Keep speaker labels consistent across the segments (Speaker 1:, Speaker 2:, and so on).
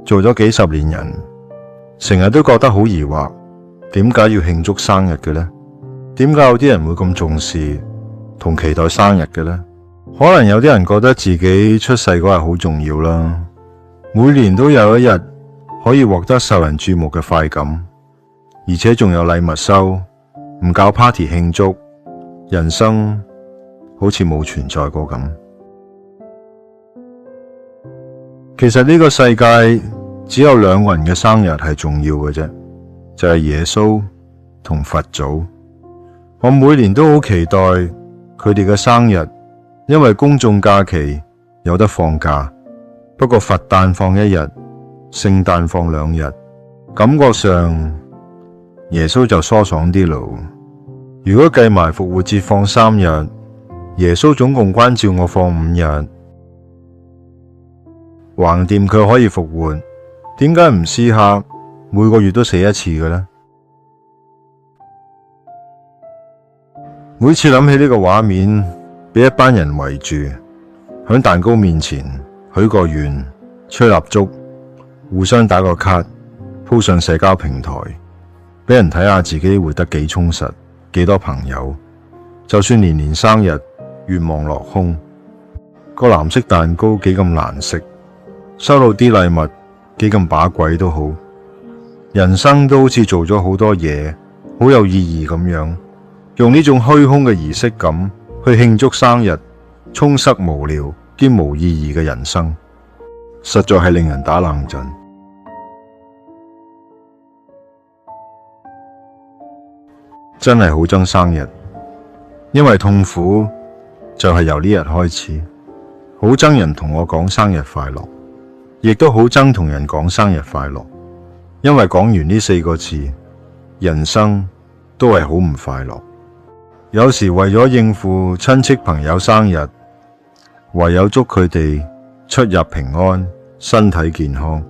Speaker 1: 做咗幾十年人，成日都覺得好疑惑，點解要慶祝生日嘅呢？點解有啲人會咁重視同期待生日嘅呢？可能有啲人覺得自己出世嗰日好重要啦，每年都有一日可以獲得受人注目嘅快感，而且仲有禮物收，唔搞 party 慶祝，人生好似冇存在過咁。其實呢個世界只有兩個人嘅生日係重要嘅啫，就係耶穌同佛祖。我每年都好期待佢哋嘅生日，因為公眾假期有得放假。不過佛誕放一日，聖誕放2日，感覺上耶穌就疏爽啲咯。如果計埋復活節放3日，耶穌總共關照我放5日。橫掂佢可以復活，點解唔試下每個月都死一次嘅呢？每次諗起呢個畫面，俾一班人圍住，響蛋糕面前許個願、吹蠟燭、互相打個卡，鋪上社交平台，俾人睇下自己活得幾充實，幾多朋友。就算年年生日，願望落空，個藍色蛋糕幾咁難食，收到啲禮物幾咁把鬼都好，人生都好似做咗好多嘢，好有意義咁樣，用呢種虛空嘅儀式感去慶祝生日，充塞無聊兼無意義嘅人生，實在係令人打冷震。真係好憎生日，因為痛苦就係由呢日開始。好憎人同我講生日快樂，亦都好憎同人講生日快樂，因為講完呢4個字，人生都係好唔快樂。有時為咗應付親戚朋友生日，唯有祝佢哋出入平安，身體健康。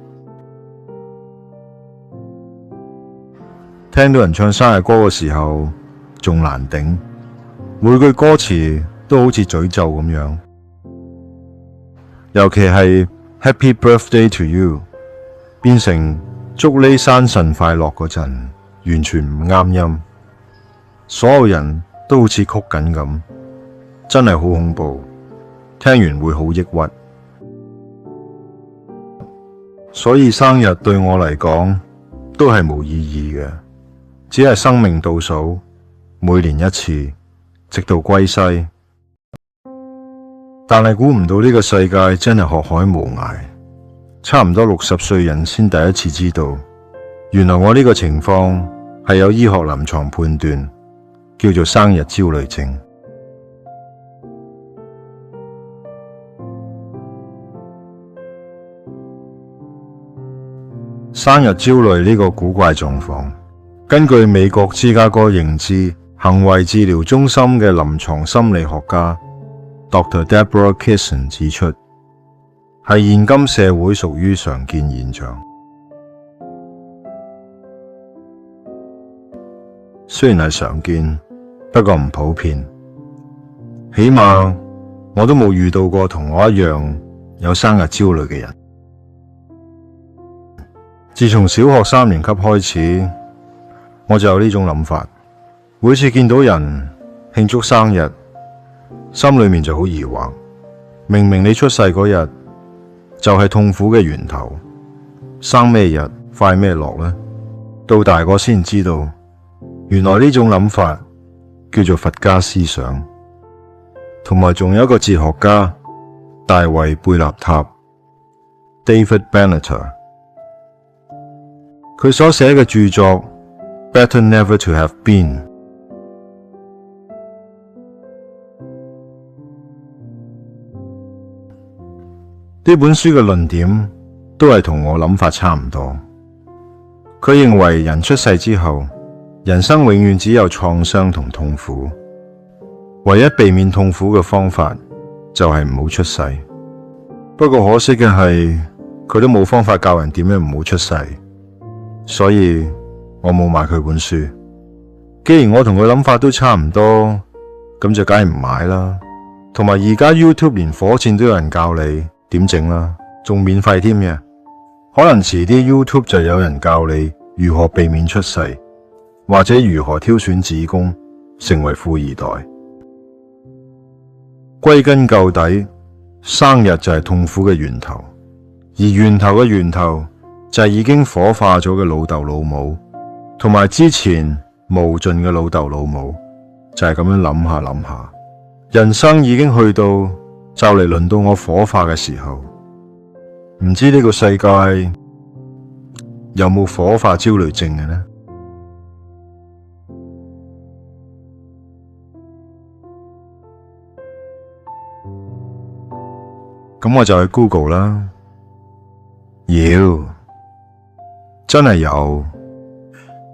Speaker 1: 聽到人唱生日歌嘅時候仲難頂，每句歌詞都好似詛咒咁樣，尤其係 Happy Birthday to you 變成祝呢山神快樂嗰陣，完全唔啱音，所有人都好似曲緊咁，真係好恐怖，聽完會好抑鬱。所以生日對我嚟講都係冇意義嘅，只係生命倒數，每年一次，直到歸西。但係估唔到呢個世界真係學海無涯，差唔多60歲人先第一次知道，原來我呢個情況係有醫學臨床判斷，叫做生日焦慮症。生日焦慮呢個古怪狀況，根據美國芝加哥認知行為治療中心嘅臨床心理學家 Dr. Deborah Kisson 指出，係現今社會屬於常見現象。雖然係常見，不過唔普遍，起碼我都冇遇到過同我一樣有生日焦慮嘅人。自從小學3年級開始，我就有呢種諗法，每次見到人慶祝生日，心裏面就好疑惑，明明你出世嗰日就係痛苦嘅源頭，生咩日快咩樂呢？到大個先知道，原來呢種諗法叫做佛家思想。同埋仲有一個哲學家大衛貝納塔 David Benatar， 佢所寫嘅著作 Better Never to Have Been， 呢本書嘅論點都係同我諗法差唔多。佢認為人出世之後，人生永遠只有創傷同痛苦，唯一避免痛苦嘅方法就係唔好出世。不過可惜嘅係，佢都冇方法教人點樣唔好出世，所以我冇買佢本書。既然我同佢諗法都差唔多，咁就梗係唔買啦。同埋而家 YouTube 連火箭都有人教你點整啦，仲免費添嘅。可能遲啲 YouTube 就有人教你如何避免出世，或者如何挑選子宮成為富二代。歸根究底，生日就係痛苦嘅源頭，而源頭嘅源頭就係已經火化咗嘅老豆老母，同埋之前無盡嘅老豆老母。就係咁樣諗下諗下，人生已經去到就嚟輪到我火化嘅時候，唔知呢個世界有冇火化焦慮症嘅呢？咁我就去 Google 啦，真係有。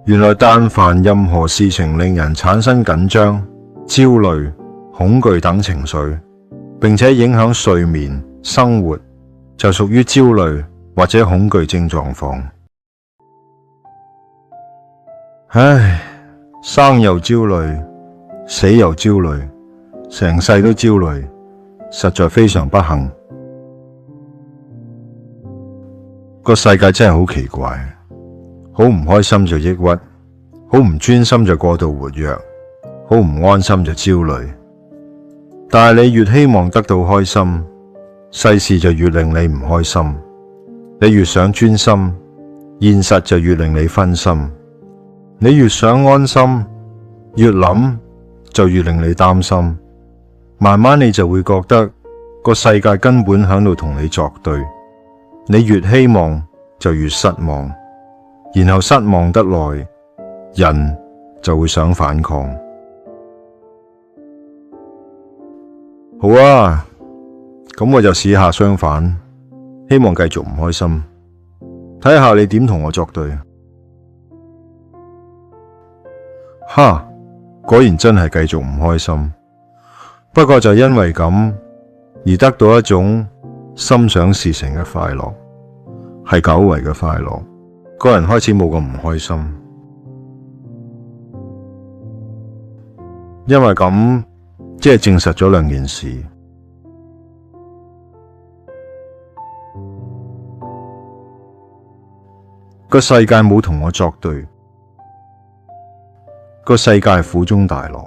Speaker 1: 原來但凡任何事情令人產生緊張、焦慮、恐懼等情緒，並且影響睡眠、生活，就屬於焦慮或者恐懼症狀況。唉，生又焦慮，死又焦慮，成世都焦慮，實在非常不幸。個世界真係好奇怪。好唔開心就抑鬱，好唔專心就過度活躍，好唔安心就焦慮。但係你越希望得到開心，世事就越令你唔開心。你越想專心，現實就越令你分心。你越想安心，越諗就越令你擔心。慢慢你就會覺得個世界根本響度同你作對。你越希望就越失望。然後失望得耐，人就會想反抗。好啊，咁我就試下相反，希望繼續唔開心，睇下你點同我作對。哈，果然真係繼續唔開心。不過就因為咁而得到一種心想事成嘅快樂，係久違嘅快樂。個人開始冇咁唔開心，因為咁即係證實咗兩件事。個世界冇同我作對，個世界係苦中帶樂。